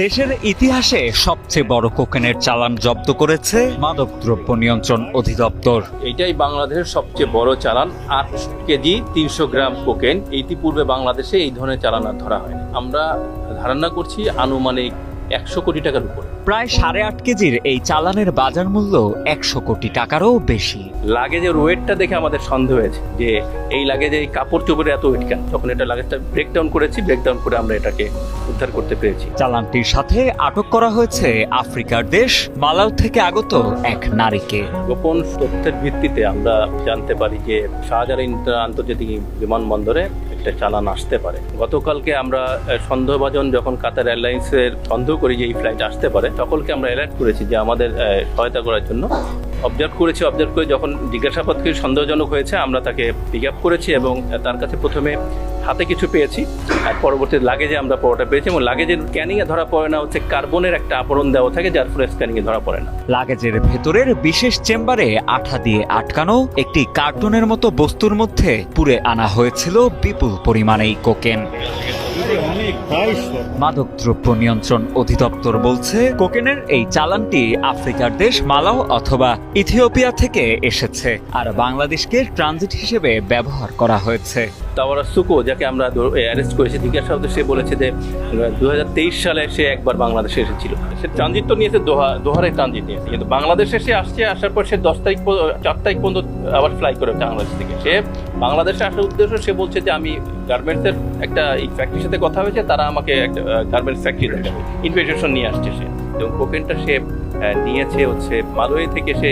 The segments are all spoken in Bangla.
দেশের ইতিহাসে সবচেয়ে বড় কোকেনের চালান জব্দ করেছে মাদকদ্রব্য নিয়ন্ত্রণ অধিদপ্তর। এটাই বাংলাদেশের সবচেয়ে বড় চালান। 8 কেজি 300 গ্রাম কোকেন ইতিপূর্বে বাংলাদেশে এই ধরনের চালান আর ধরা হয়নি। আমরা ধারণা করছি আনুমানিক 100 কোটি টাকার উপরে। প্রায় 8.5 কেজির এই চালানের বাজার মূল্য 100 কোটি টাকারও বেশি। লাগেজের ওয়েটটা দেখে আমাদের সন্দেহ হয়েছে যে এই লাগেজে এই কাপড় চোপড়ে এত ওয়েট কেন। যখন এটা লাগেজটা ব্রেকডাউন করে আমরা এটাকে উদ্ধার করতে পেরেছি। চালানটির সাথে আটক করা হয়েছে আফ্রিকার দেশ মালাউ থেকে আগত এক নারীকে। গোপন তথ্যের ভিত্তিতে আমরা জানতে পারি যে শাহজালাল আন্তর্জাতিক বিমানবন্দরে একটা চালান আসতে পারে। গতকালকে আমরা সন্দেহভাজন যখন কাতার এয়ারলাইন্সের সন্দেহ করি যে এই ফ্লাইট আসতে পারে, সকলকে আমরা অ্যালার্ট করেছি যে আমাদের সহায়তা করার জন্য। অবজার্ভ করে যখন জিজ্ঞাসাবাদ করে সন্দেহজনক হয়েছে আমরা তাকে পিক আপ করেছি এবং তার কাছে প্রথমে হাতে কিছু পেয়েছি আর পরবর্তী লাগেজে আমরা পরোটা পেয়েছি এবং লাগেজের স্ক্যানিংয়ে ধরা পড়ে না হচ্ছে কার্বনের একটা আবরণ দেওয়া থাকে, যার ফলে স্ক্যানিংয়ে ধরা পড়ে না। লাগেজের ভেতরের বিশেষ চেম্বারে আঠা দিয়ে আটকানো একটি কার্টুনের মতো বস্তুর মধ্যে পুরে আনা হয়েছিল বিপুল পরিমাণেই কোকেন। মাদকদ্রব্য নিয়ন্ত্রণ অধিদপ্তর বলছে কোকেনের এই চালানটি আফ্রিকার দেশ মালাউ অথবা ইথিওপিয়া থেকে এসেছে আর বাংলাদেশকে ট্রানজিট হিসেবে ব্যবহার করা হয়েছে। তাওয়ারা সুকো, যাকে আমরা অ্যারেস্ট করেছি, জিজ্ঞাসাবাদে সে বলেছে যে 2023 সালে সে একবার বাংলাদেশে এসেছিল। সে ট্রানজিট তো নিয়েছে, দোহারে ট্রানজিট নিয়েছে, কিন্তু বাংলাদেশে সে আসার পর সে 4 তারিখ পর্যন্ত আবার ফ্লাই করে বাংলাদেশ থেকে। সে বাংলাদেশে আসার উদ্দেশ্য, সে বলছে যে আমি গার্মেন্টসের একটা ফ্যাক্টরির সাথে কথা হয়েছে, তারা আমাকে একটা গার্মেন্টস ফ্যাক্টরি দেখাবে, ইনভিটেশন নিয়ে আসছে সে। এবং কোকেনটা সে নিয়েছে হচ্ছে মালয় থেকে, সে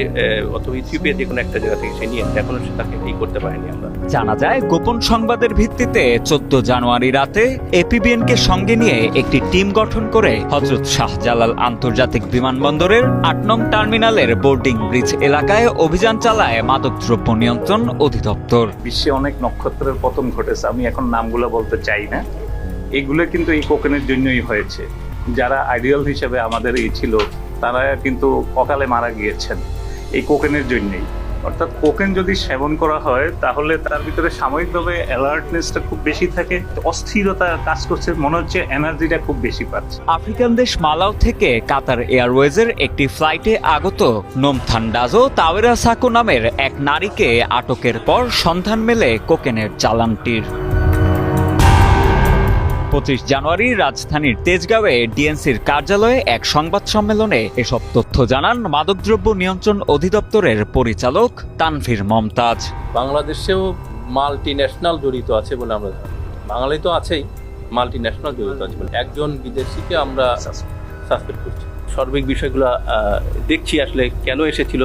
অথবা ইথিওপিয়া যে কোনো একটা জায়গা থেকে সে নিয়েছে। এখনো সে তাকে এই করতে পারেনি। আমরা জানা যায় গোপন সংবাদের ভিত্তিতে 14 জানুয়ারি রাতে এপিবিএনকে সঙ্গে নিয়ে একটি টিম গঠন করে হযরত শাহজালাল আন্তর্জাতিক বিমানবন্দরের 8 নং টার্মিনালের বোর্ডিং ব্রিজ এলাকায় অভিযান চালায় মাদকদ্রব্য নিয়ন্ত্রণ অধিদপ্তর। বিশ্বে অনেক নক্ষত্রের পতন ঘটেছে, আমি এখন নামগুলো বলতে চাই না। এগুলো কিন্তু এই কোকেনের জন্যই হয়েছে। যারা আইডিয়াল হিসেবে আমাদের এই ছিল, তারা কিন্তু অকালে মারা গিয়েছেন এই কোকেনের জন্যই। অর্থাৎ কোকেন যদি সেবন করা হয় তাহলে তার ভিতরে সাময়িকভাবে অ্যালার্টনেসটা খুব বেশি থাকে, অস্থিরতা কাজ করছে, মনে হচ্ছে এনার্জিটা খুব বেশি পাচ্ছে। আফ্রিকান দেশ মালাউ থেকে কাতার এয়ারওয়েজের একটি ফ্লাইটে আগত নোমথান্ডাজো তাওয়েরা সাকো নামের এক নারীকে আটকের পর সন্ধান মেলে কোকেনের চালানটির। 25 জানুয়ারি রাজধানীর তেজগাঁওয়ে ডিএনসির কার্যালয়ে এক সংবাদ সম্মেলনে এসব তথ্য জানান মাদকদ্রব্য নিয়ন্ত্রণ অধিদপ্তরের পরিচালক তানভীর মমতাজ। বাংলাদেশেও মাল্টি ন্যাশনাল জড়িত আছে বলে আমরা জানি। বাঙালি তো আছেই, মাল্টি ন্যাশনাল জড়িত আছে বলে একজন বিদেশিকে আমরা সাসপেক্ট করছি। সার্বিক বিষয়গুলো দেখছি, আসলে কেন এসেছিল,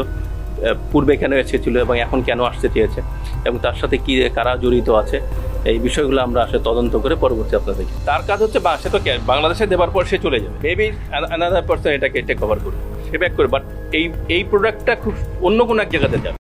পূর্বে কেন এসেছিল এবং এখন কেন আসতে চেয়েছে এবং তার সাথে কি কারা জড়িত আছে, এই বিষয়গুলো আমরা আসলে তদন্ত করে পরবর্তী আপনাদের। তার কাজ হচ্ছে সে তো বাংলাদেশে দেওয়ার পর সে চলে যাবে, মেবি অ্যানাদার পারসন এটাকে টেক ওভার করবে, সে ব্যাক করবে, বাট এই প্রোডাক্টটা খুব অন্য কোনো এক জায়গাতে যাবে।